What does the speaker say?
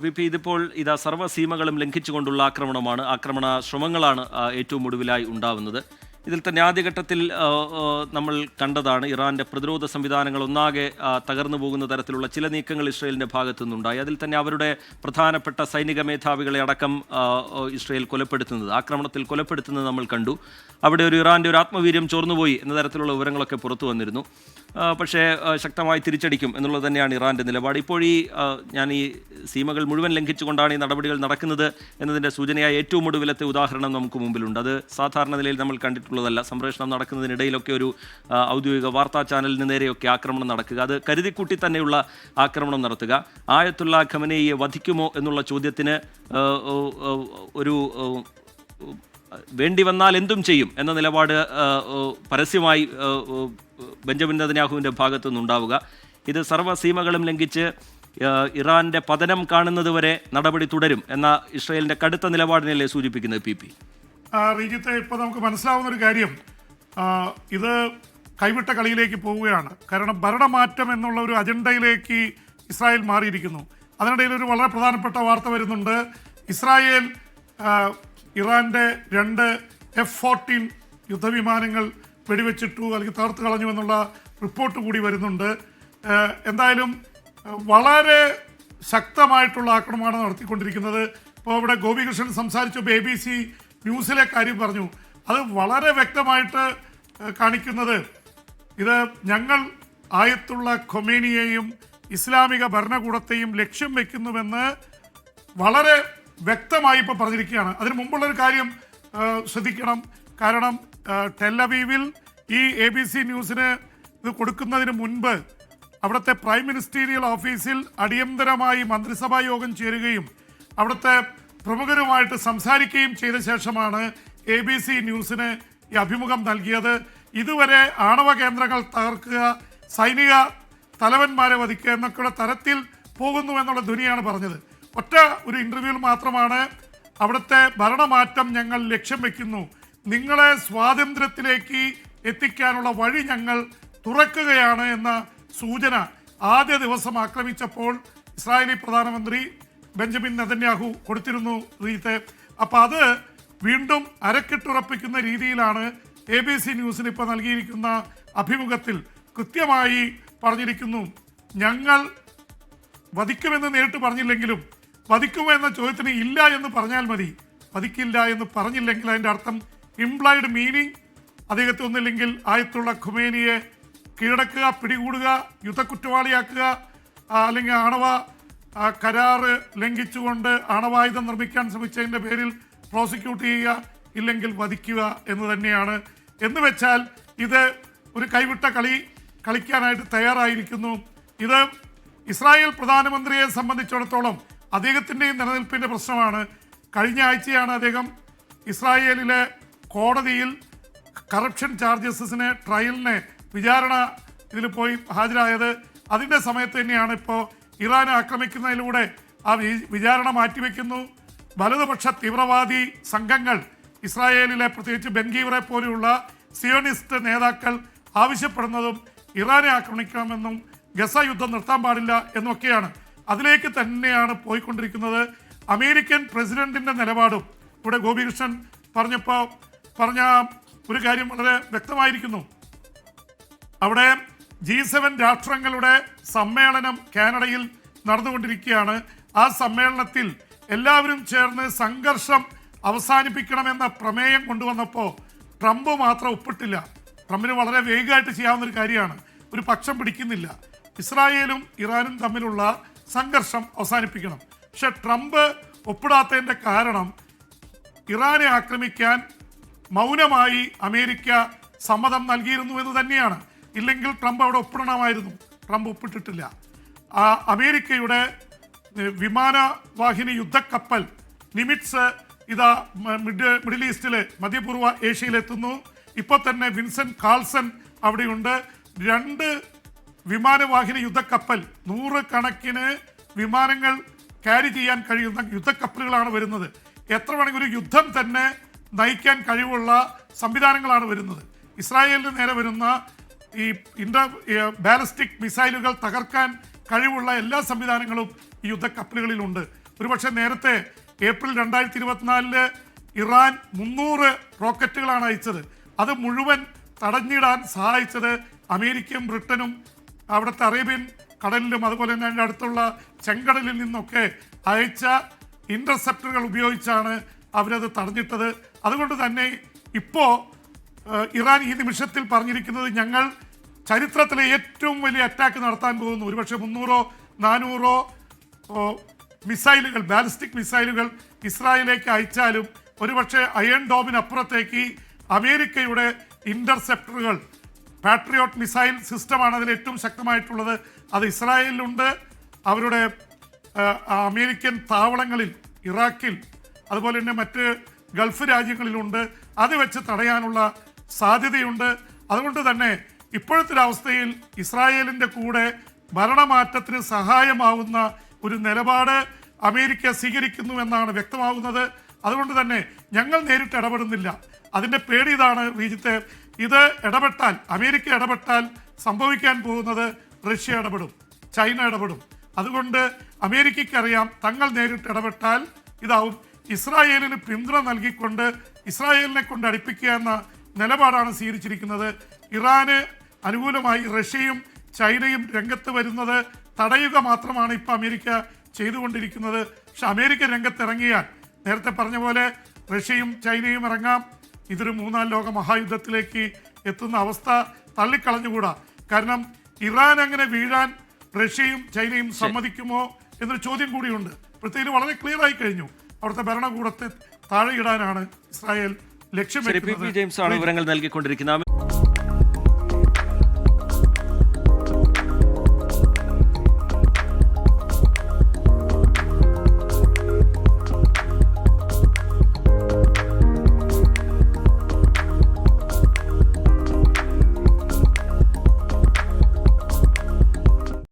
ഇതിപ്പോൾ സർവ്വസീമകളും ലംഘിച്ചുകൊണ്ടുള്ള ആക്രമണ ശ്രമങ്ങളാണ് ഏറ്റവും ഒടുവിലായി ഉണ്ടാവുന്നത്. ഇതിൽ തന്നെ ആദ്യഘട്ടത്തിൽ നമ്മൾ കണ്ടതാണ് ഇറാന്റെ പ്രതിരോധ സംവിധാനങ്ങൾ ഒന്നാകെ തകർന്നു പോകുന്ന തരത്തിലുള്ള ചില നീക്കങ്ങൾ ഇസ്രയേലിന്റെ ഭാഗത്തു നിന്നുണ്ടായി. അതിൽ തന്നെ അവരുടെ പ്രധാനപ്പെട്ട സൈനിക മേധാവികളെ അടക്കം ഇസ്രയേൽ ആക്രമണത്തിൽ കൊലപ്പെടുത്തുന്നത് നമ്മൾ കണ്ടു. അവിടെ ഇറാന്റെ ഒരു ആത്മവീര്യം ചോർന്നുപോയി എന്ന തരത്തിലുള്ള വിവരങ്ങളൊക്കെ പുറത്തു വന്നിരുന്നു. പക്ഷേ ശക്തമായി തിരിച്ചടിക്കും എന്നുള്ളത് തന്നെയാണ് ഇറാന്റെ നിലപാട്. ഇപ്പോൾ ഞാൻ ഈ സീമകൾ മുഴുവൻ ലംഘിച്ചുകൊണ്ടാണ് ഈ നടപടികൾ നടക്കുന്നത് എന്നതിൻ്റെ സൂചനയായ ഏറ്റവും ഒടുവിലത്തെ ഉദാഹരണം നമുക്ക് മുമ്പിലുണ്ട്. അത് സാധാരണ നിലയിൽ നമ്മൾ കണ്ടിട്ടുള്ളതല്ല. സംപ്രേഷണം നടക്കുന്നതിനിടയിലൊക്കെ ഒരു ഔദ്യോഗിക വാർത്താ ചാനലിന് നേരെയൊക്കെ ആക്രമണം നടക്കുക, അത് കരുതിക്കൂട്ടി തന്നെയുള്ള ആക്രമണം നടത്തുക. ആയത്തുള്ള ഖമനേയിയെ വധിക്കുമോ എന്നുള്ള ചോദ്യത്തിന് ഒരു വേണ്ടി വന്നാൽ എന്തും ചെയ്യും എന്ന നിലപാട് പരസ്യമായി ബെഞ്ചമിൻ നെതന്യാഹുവിൻ്റെ ഭാഗത്തു നിന്നുണ്ടാവുക. ഇത് സർവ്വസീമകളും ലംഘിച്ച് ഇറാന്റെ പതനം കാണുന്നതുവരെ നടപടി തുടരും എന്ന ഇസ്രയേലിന്റെ കടുത്ത നിലപാടിനല്ലേ സൂചിപ്പിക്കുന്നത്? റീജിത്തെ, ഇപ്പോൾ നമുക്ക് മനസ്സിലാവുന്ന ഒരു കാര്യം, ഇത് കൈവിട്ട കളിയിലേക്ക് പോവുകയാണ്. കാരണം ഭരണമാറ്റം എന്നുള്ള ഒരു അജണ്ടയിലേക്ക് ഇസ്രായേൽ മാറിയിരിക്കുന്നു. അതിനിടയിൽ ഒരു വളരെ പ്രധാനപ്പെട്ട വാർത്ത വരുന്നുണ്ട്. ഇസ്രായേൽ ഇറാന്റെ 2 F-14 യുദ്ധവിമാനങ്ങൾ വെടിവെച്ചിട്ടു അല്ലെങ്കിൽ തകർത്ത് കളഞ്ഞു എന്നുള്ള റിപ്പോർട്ട് കൂടി വരുന്നുണ്ട്. എന്തായാലും വളരെ ശക്തമായിട്ടുള്ള ആക്രമണമാണ് നടത്തിക്കൊണ്ടിരിക്കുന്നത്. ഇപ്പോൾ ഇവിടെ ഗോപികൃഷ്ണൻ സംസാരിച്ചപ്പോൾ ABC ന്യൂസിലെ കാര്യം പറഞ്ഞു. അത് വളരെ വ്യക്തമായിട്ട് കാണിക്കുന്നത് ഇത് ഞങ്ങൾ ആയത്തുള്ള ഖൊമേനിയെയും ഇസ്ലാമിക ഭരണകൂടത്തെയും ലക്ഷ്യം വെക്കുന്നുവെന്ന് വളരെ വ്യക്തമായി ഇപ്പോൾ പറഞ്ഞിരിക്കുകയാണ്. അതിന് മുമ്പുള്ളൊരു കാര്യം ശ്രദ്ധിക്കണം. കാരണം ടെല്ലവീവിൽ ഈ ABC ന്യൂസിന് ഇത് കൊടുക്കുന്നതിന് മുൻപ് അവിടുത്തെ പ്രൈം മിനിസ്റ്റീരിയൽ ഓഫീസിൽ അടിയന്തരമായി മന്ത്രിസഭാ യോഗം ചേരുകയും അവിടുത്തെ പ്രമുഖരുമായിട്ട് സംസാരിക്കുകയും ചെയ്ത ശേഷമാണ് ABC ന്യൂസിന് ഈ അഭിമുഖം നൽകിയത്. ഇതുവരെ ആണവ കേന്ദ്രങ്ങൾ തകർക്കുക, സൈനിക തലവന്മാരെ വധിക്കുക എന്നൊക്കെയുള്ള തരത്തിൽ പോകുന്നു എന്നുള്ള ധ്വനിയാണ് പറഞ്ഞത്. ഒറ്റ ഒരു ഇൻ്റർവ്യൂവിൽ മാത്രമാണ് അവിടുത്തെ ഭരണമാറ്റം ഞങ്ങൾ ലക്ഷ്യം വെക്കുന്നു, നിങ്ങളെ സ്വാതന്ത്ര്യത്തിലേക്ക് എത്തിക്കാനുള്ള വഴി ഞങ്ങൾ തുറക്കുകയാണ് എന്ന സൂചന ആദ്യ ദിവസം ആക്രമിച്ചപ്പോൾ ഇസ്രായേലി പ്രധാനമന്ത്രി ബെഞ്ചമിൻ നെതന്യാഹു കൊടുത്തിരുന്നു റീത്തെ. അപ്പോൾ അത് വീണ്ടും അരക്കിട്ടുറപ്പിക്കുന്ന രീതിയിലാണ് ABC ന്യൂസിന് ഇപ്പോൾ നൽകിയിരിക്കുന്ന അഭിമുഖത്തിൽ കൃത്യമായി പറഞ്ഞിരിക്കുന്നു. ഞങ്ങൾ വധിക്കുമെന്ന് നേരിട്ട് പറഞ്ഞില്ലെങ്കിലും വധിക്കുമോ എന്ന ചോദ്യത്തിന് ഇല്ല എന്ന് പറഞ്ഞാൽ മതി. വധിക്കില്ല എന്ന് പറഞ്ഞില്ലെങ്കിൽ അതിൻ്റെ അർത്ഥം ഇംപ്ലൈഡ് മീനിങ് അദ്ദേഹത്തെ ഒന്നില്ലെങ്കിൽ ആയത്തുള്ള ഖുമേനിയെ കീഴടക്കുക, പിടികൂടുക, യുദ്ധക്കുറ്റവാളിയാക്കുക, അല്ലെങ്കിൽ ആണവ കരാറ് ലംഘിച്ചുകൊണ്ട് ആണവായുധം നിർമ്മിക്കാൻ ശ്രമിച്ചതിൻ്റെ പേരിൽ പ്രോസിക്യൂട്ട് ചെയ്യുക, ഇല്ലെങ്കിൽ വധിക്കുക എന്ന് തന്നെയാണ്. എന്ന് വെച്ചാൽ ഇത് ഒരു കൈവിട്ട കളി കളിക്കാനായിട്ട് തയ്യാറായിരിക്കുന്നു. ഇത് ഇസ്രായേൽ പ്രധാനമന്ത്രിയെ സംബന്ധിച്ചിടത്തോളം അദ്ദേഹത്തിൻ്റെയും നിലനിൽപ്പിൻ്റെ പ്രശ്നമാണ്. കഴിഞ്ഞ ആഴ്ചയാണ് അദ്ദേഹം ഇസ്രായേലിലെ കോടതിയിൽ കറപ്ഷൻ ചാർജസിന് ട്രയലിന് വിചാരണ ഇതിൽ പോയി ഹാജരായത്. അതിൻ്റെ സമയത്ത് തന്നെയാണ് ഇപ്പോൾ ഇറാനെ ആക്രമിക്കുന്നതിലൂടെ ആ വിചാരണ മാറ്റിവെക്കുന്നു. വലതുപക്ഷ തീവ്രവാദി സംഘങ്ങൾ ഇസ്രായേലിലെ പ്രത്യേകിച്ച് ബെൻഗീവറെ പോലെയുള്ള സിയോണിസ്റ്റ് നേതാക്കൾ ആവശ്യപ്പെടുന്നതും ഇറാനെ ആക്രമിക്കണമെന്നും ഗസ യുദ്ധം നിർത്താൻ പാടില്ല എന്നൊക്കെയാണ്. അതിലേക്ക് തന്നെയാണ് പോയിക്കൊണ്ടിരിക്കുന്നത്. അമേരിക്കൻ പ്രസിഡന്റിൻ്റെ നിലപാടും ഇവിടെ ഗോപികൃഷ്ണൻ പറഞ്ഞ ഒരു കാര്യം വളരെ വ്യക്തമായിരിക്കുന്നു. അവിടെ G7 രാഷ്ട്രങ്ങളുടെ സമ്മേളനം കാനഡയിൽ നടന്നുകൊണ്ടിരിക്കുകയാണ്. ആ സമ്മേളനത്തിൽ എല്ലാവരും ചേർന്ന് സംഘർഷം അവസാനിപ്പിക്കണമെന്ന പ്രമേയം കൊണ്ടുവന്നപ്പോൾ ട്രംപ് മാത്രം ഒപ്പിട്ടില്ല. ട്രംപിന് വളരെ വേഗമായിട്ട് ചെയ്യാവുന്ന ഒരു കാര്യമാണ്, ഒരു പക്ഷം പിടിക്കുന്നില്ല. ഇസ്രായേലും ഇറാനും തമ്മിലുള്ള സംഘർഷം അവസാനിപ്പിക്കണം. പക്ഷെ ട്രംപ് ഒപ്പിടാത്തതിൻ്റെ കാരണം ഇറാനെ ആക്രമിക്കാൻ മൗനമായി അമേരിക്ക സമ്മതം നൽകിയിരുന്നു എന്ന് തന്നെയാണ്. ഇല്ലെങ്കിൽ ട്രംപ് അവിടെ ഒപ്പിടണമായിരുന്നു. ട്രംപ് ഒപ്പിട്ടിട്ടില്ല. അമേരിക്കയുടെ വിമാനവാഹിനി യുദ്ധക്കപ്പൽ നിമിറ്റ്സ് ഇതാ മിഡിൽ ഈസ്റ്റിൽ മധ്യപൂർവ്വ ഏഷ്യയിലെത്തുന്നു. ഇപ്പോൾ തന്നെ വിൻസെന്റ് കാൾസൺ അവിടെയുണ്ട്. 2 വിമാനവാഹിനി യുദ്ധക്കപ്പൽ 100 കണക്കിന് വിമാനങ്ങൾ ക്യാരി ചെയ്യാൻ കഴിയുന്ന യുദ്ധക്കപ്പലുകളാണ് വരുന്നത്. എത്ര വേണമെങ്കിൽ ഒരു യുദ്ധം തന്നെ നയിക്കാൻ കഴിവുള്ള സംവിധാനങ്ങളാണ് വരുന്നത്. ഇസ്രായേലിന് നേരെ വരുന്ന ഈ ബാലിസ്റ്റിക് മിസൈലുകൾ തകർക്കാൻ കഴിവുള്ള എല്ലാ സംവിധാനങ്ങളും ഈ യുദ്ധക്കപ്പലുകളിലുണ്ട്. ഒരുപക്ഷെ നേരത്തെ ഏപ്രിൽ 2024 ഇറാൻ 300 റോക്കറ്റുകളാണ് അയച്ചത്. അത് മുഴുവൻ തടഞ്ഞിടാൻ സഹായിച്ചത് അമേരിക്കയും ബ്രിട്ടനും അവിടുത്തെ അറേബ്യൻ കടലിലും അതുപോലെ തന്നെ അതിൻ്റെ അടുത്തുള്ള ചെങ്കടലിൽ നിന്നൊക്കെ അയച്ച ഇൻ്റർസെപ്റ്ററുകൾ ഉപയോഗിച്ചാണ് അവരത് തടഞ്ഞിട്ടത്. അതുകൊണ്ട് തന്നെ ഇപ്പോൾ ഇറാൻ ഈ നിമിഷത്തിൽ പറഞ്ഞിരിക്കുന്നത് ഞങ്ങൾ ചരിത്രത്തിലെ ഏറ്റവും വലിയ അറ്റാക്ക് നടത്താൻ പോകുന്നു. ഒരുപക്ഷെ 300-400 മിസൈലുകൾ, ബാലിസ്റ്റിക് മിസൈലുകൾ ഇസ്രായേലിലേക്ക് അയച്ചാലും ഒരുപക്ഷെ അയൺ ഡോമിനപ്പുറത്തേക്ക് അമേരിക്കയുടെ ഇൻ്റർസെപ്റ്ററുകൾ, പാട്രിയോട്ട് മിസൈൽ സിസ്റ്റമാണ് അതിൽ ഏറ്റവും ശക്തമായിട്ടുള്ളത്. അത് ഇസ്രായേലിലുണ്ട്, അവരുടെ അമേരിക്കൻ താവളങ്ങളിൽ, ഇറാഖിൽ, അതുപോലെ തന്നെ മറ്റ് ഗൾഫ് രാജ്യങ്ങളിലുണ്ട്. അത് വെച്ച് തടയാനുള്ള സാധ്യതയുണ്ട്. അതുകൊണ്ട് തന്നെ ഇപ്പോഴത്തെ അവസ്ഥയിൽ ഇസ്രായേലിൻ്റെ കൂടെ ഭരണമാറ്റത്തിന് സഹായമാവുന്ന ഒരു നിലപാട് അമേരിക്ക സ്വീകരിക്കുന്നു എന്നാണ് വ്യക്തമാകുന്നത്. അതുകൊണ്ട് തന്നെ ഞങ്ങൾ നേരിട്ട് ഇടപെടുന്നില്ല. അതിൻ്റെ പേടി ഇതാണ് റീജിത്തെ, ഇത് ഇടപെട്ടാൽ, അമേരിക്ക ഇടപെട്ടാൽ സംഭവിക്കാൻ പോകുന്നത് റഷ്യ ഇടപെടും, ചൈന ഇടപെടും. അതുകൊണ്ട് അമേരിക്കയ്ക്കറിയാം തങ്ങൾ നേരിട്ട് ഇടപെട്ടാൽ ഇതാവും. ഇസ്രായേലിന് പിന്തുണ നൽകിക്കൊണ്ട് ഇസ്രായേലിനെ കൊണ്ട് അടുപ്പിക്കുക എന്ന നിലപാടാണ് സ്വീകരിച്ചിരിക്കുന്നത്. ഇറാന് അനുകൂലമായി റഷ്യയും ചൈനയും രംഗത്ത് വരുന്നത് തടയുക മാത്രമാണ് ഇപ്പോൾ അമേരിക്ക ചെയ്തുകൊണ്ടിരിക്കുന്നത്. പക്ഷെ അമേരിക്ക രംഗത്തിറങ്ങിയാൽ നേരത്തെ പറഞ്ഞ പോലെ റഷ്യയും ചൈനയും ഇറങ്ങാം. ഇതൊരു മൂന്നാം ലോക മഹായുദ്ധത്തിലേക്ക് എത്തുന്ന അവസ്ഥ തള്ളിക്കളഞ്ഞുകൂടാ. കാരണം ഇറാൻ അങ്ങനെ വീഴാൻ റഷ്യയും ചൈനയും സമ്മതിക്കുമോ എന്നൊരു ചോദ്യം കൂടിയുണ്ട്. പ്രത്യേകിച്ച് വളരെ ക്ലിയർ ആയി കഴിഞ്ഞു, അവിടുത്തെ ഭരണകൂടത്തെ താഴെയിടാനാണ് ഇസ്രായേൽ ലക്ഷ്യം വെക്കുന്നത്. ജെയിംസ് ആണ് വിവരങ്ങൾ നൽകിക്കൊണ്ടിരിക്കുന്നത്.